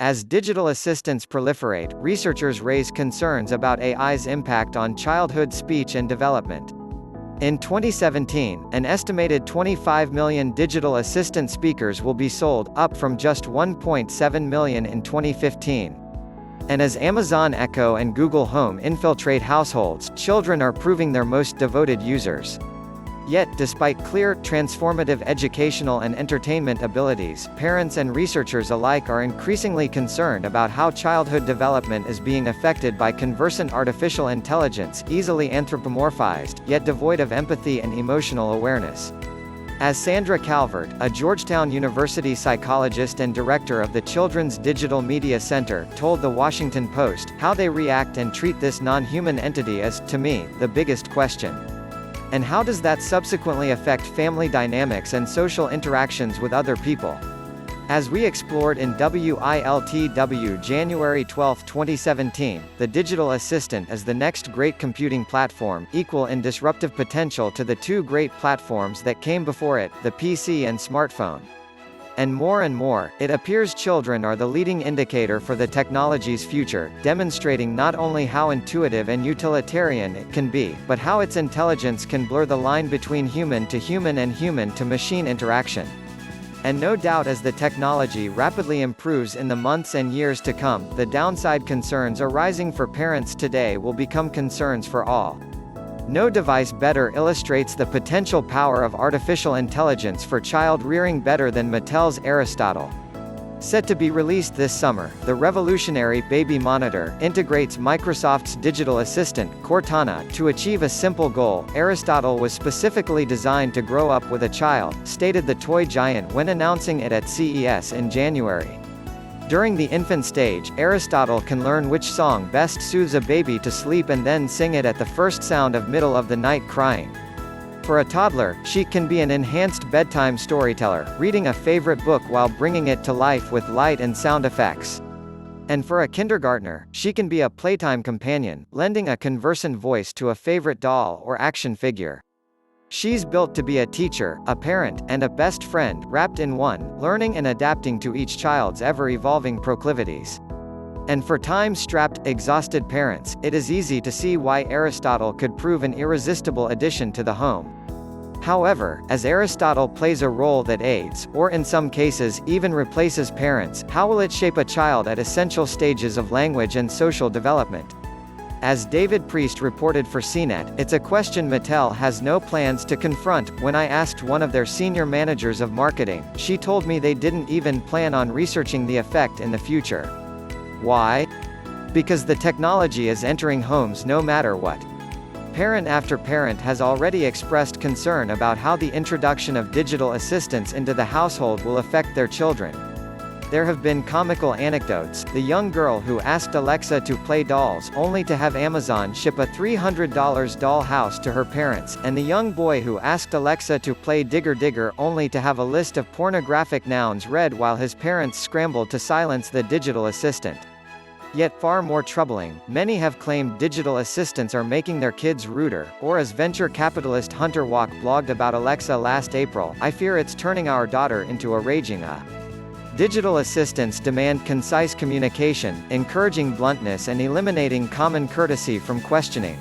As digital assistants proliferate, researchers raise concerns about AI's impact on childhood speech and development. In 2017, an estimated 25 million digital assistant speakers will be sold, up from just 1.7 million in 2015. And as Amazon Echo and Google Home infiltrate households, children are proving their most devoted users. Yet, despite clear, transformative educational and entertainment abilities, parents and researchers alike are increasingly concerned about how childhood development is being affected by conversant artificial intelligence, easily anthropomorphized, yet devoid of empathy and emotional awareness. As Sandra Calvert, a Georgetown University psychologist and director of the Children's Digital Media Center, told The Washington Post, how they react and treat this non-human entity is, to me, the biggest question. And how does that subsequently affect family dynamics and social interactions with other people? As we explored in WILTW January 12, 2017, the digital assistant is the next great computing platform, equal in disruptive potential to the two great platforms that came before it, the PC and smartphone. And more, it appears children are the leading indicator for the technology's future, demonstrating not only how intuitive and utilitarian it can be, but how its intelligence can blur the line between human to human and human to machine interaction. And no doubt as the technology rapidly improves in the months and years to come, the downside concerns arising for parents today will become concerns for all. No device better illustrates the potential power of artificial intelligence for child rearing better than Mattel's Aristotle. Set to be released this summer, the revolutionary Baby Monitor integrates Microsoft's digital assistant, Cortana, to achieve a simple goal. Aristotle was specifically designed to grow up with a child, stated the toy giant when announcing it at CES in January. During the infant stage, Aristotle can learn which song best soothes a baby to sleep and then sing it at the first sound of middle of the night crying. For a toddler, she can be an enhanced bedtime storyteller, reading a favorite book while bringing it to life with light and sound effects. And for a kindergartner, she can be a playtime companion, lending a conversant voice to a favorite doll or action figure. She's built to be a teacher, a parent, and a best friend, wrapped in one, learning and adapting to each child's ever-evolving proclivities. And for time-strapped, exhausted parents, it is easy to see why Aristotle could prove an irresistible addition to the home. However, as Aristotle plays a role that aids, or in some cases, even replaces parents, how will it shape a child at essential stages of language and social development? As David Priest reported for CNET, it's a question Mattel has no plans to confront. When I asked one of their senior managers of marketing, she told me they didn't even plan on researching the effect in the future. Why? Because the technology is entering homes no matter what. Parent after parent has already expressed concern about how the introduction of digital assistants into the household will affect their children. There have been comical anecdotes: the young girl who asked Alexa to play dolls only to have Amazon ship a $300 doll house to her parents, and the young boy who asked Alexa to play Digger Digger only to have a list of pornographic nouns read while his parents scrambled to silence the digital assistant. Yet far more troubling, many have claimed digital assistants are making their kids ruder, or as venture capitalist Hunter Walk blogged about Alexa last April, I fear it's turning our daughter into a raging Digital assistants demand concise communication, encouraging bluntness and eliminating common courtesy from questioning.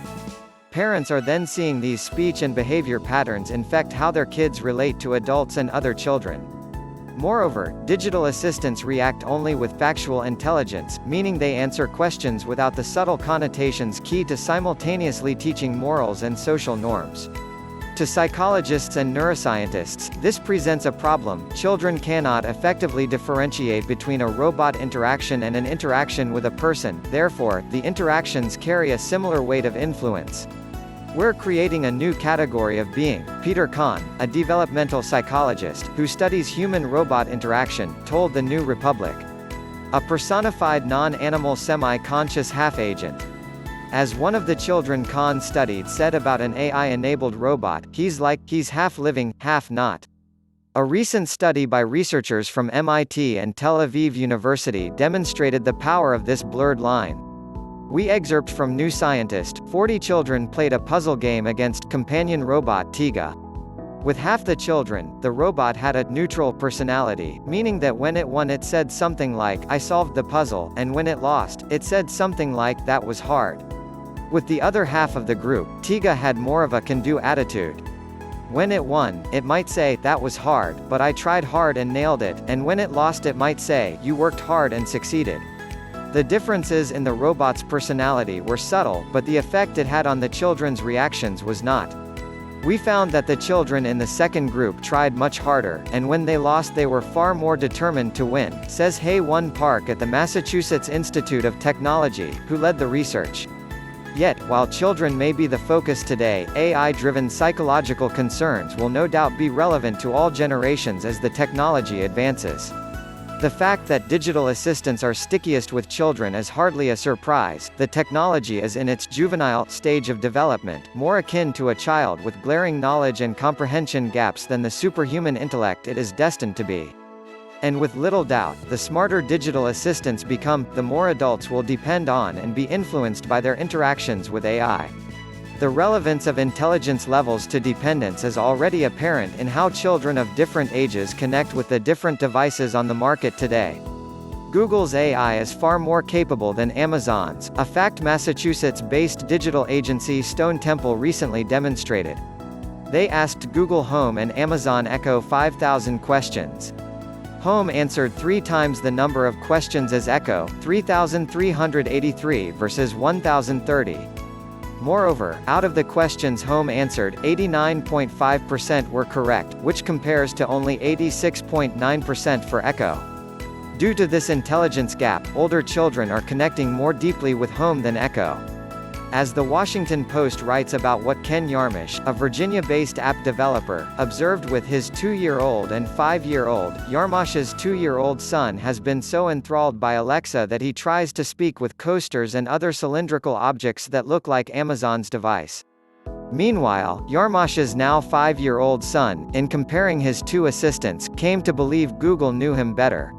Parents are then seeing these speech and behavior patterns infect how their kids relate to adults and other children. Moreover, digital assistants react only with factual intelligence, meaning they answer questions without the subtle connotations key to simultaneously teaching morals and social norms. To psychologists and neuroscientists, this presents a problem. Children cannot effectively differentiate between a robot interaction and an interaction with a person, therefore, the interactions carry a similar weight of influence. We're creating a new category of being, Peter Kahn, a developmental psychologist, who studies human-robot interaction, told The New Republic. A personified non-animal semi-conscious half-agent. As one of the children Kahn studied said about an AI-enabled robot, he's half living, half not. A recent study by researchers from MIT and Tel Aviv University demonstrated the power of this blurred line. We excerpt from New Scientist: 40 children played a puzzle game against companion robot Tiga. With half the children, the robot had a neutral personality, meaning that when it won it said something like, "I solved the puzzle," and when it lost, it said something like, "That was hard." With the other half of the group, Tiga had more of a can-do attitude. When it won, it might say, "That was hard, but I tried hard and nailed it," and when it lost it might say, "You worked hard and succeeded." The differences in the robot's personality were subtle, but the effect it had on the children's reactions was not. We found that the children in the second group tried much harder, and when they lost they were far more determined to win, says Hae-Won Park at the Massachusetts Institute of Technology, who led the research. Yet, while children may be the focus today, AI-driven psychological concerns will no doubt be relevant to all generations as the technology advances. The fact that digital assistants are stickiest with children is hardly a surprise. The technology is in its juvenile stage of development, more akin to a child with glaring knowledge and comprehension gaps than the superhuman intellect it is destined to be. And with little doubt, the smarter digital assistants become, the more adults will depend on and be influenced by their interactions with AI. The relevance of intelligence levels to dependence is already apparent in how children of different ages connect with the different devices on the market today. Google's AI is far more capable than Amazon's, a fact Massachusetts-based digital agency Stone Temple recently demonstrated. They asked Google Home and Amazon Echo 5,000 questions. Home answered 3 times the number of questions as Echo, 3,383 versus 1,030. Moreover, out of the questions Home answered, 89.5% were correct, which compares to only 86.9% for Echo. Due to this intelligence gap, older children are connecting more deeply with Home than Echo. As the Washington Post writes about what Ken Yarmush, a Virginia-based app developer, observed with his 2-year-old and 5-year-old, Yarmush's 2-year-old son has been so enthralled by Alexa that he tries to speak with coasters and other cylindrical objects that look like Amazon's device. Meanwhile, Yarmush's now 5-year-old son, in comparing his 2 assistants, came to believe Google knew him better.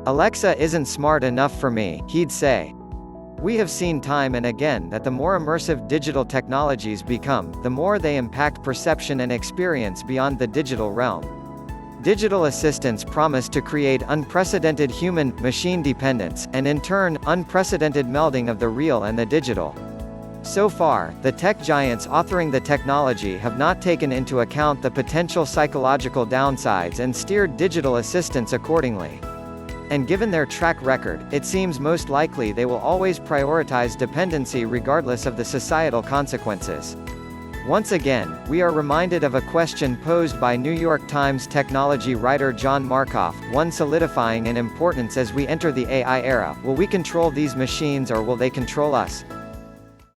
"Alexa isn't smart enough for me," he'd say. We have seen time and again that the more immersive digital technologies become, the more they impact perception and experience beyond the digital realm. Digital assistants promise to create unprecedented human-machine dependence, and in turn, unprecedented melding of the real and the digital. So far, the tech giants authoring the technology have not taken into account the potential psychological downsides and steered digital assistants accordingly. And given their track record, it seems most likely they will always prioritize dependency regardless of the societal consequences. Once again, we are reminded of a question posed by New York Times technology writer John Markoff, one solidifying in importance as we enter the AI era: will we control these machines or will they control us?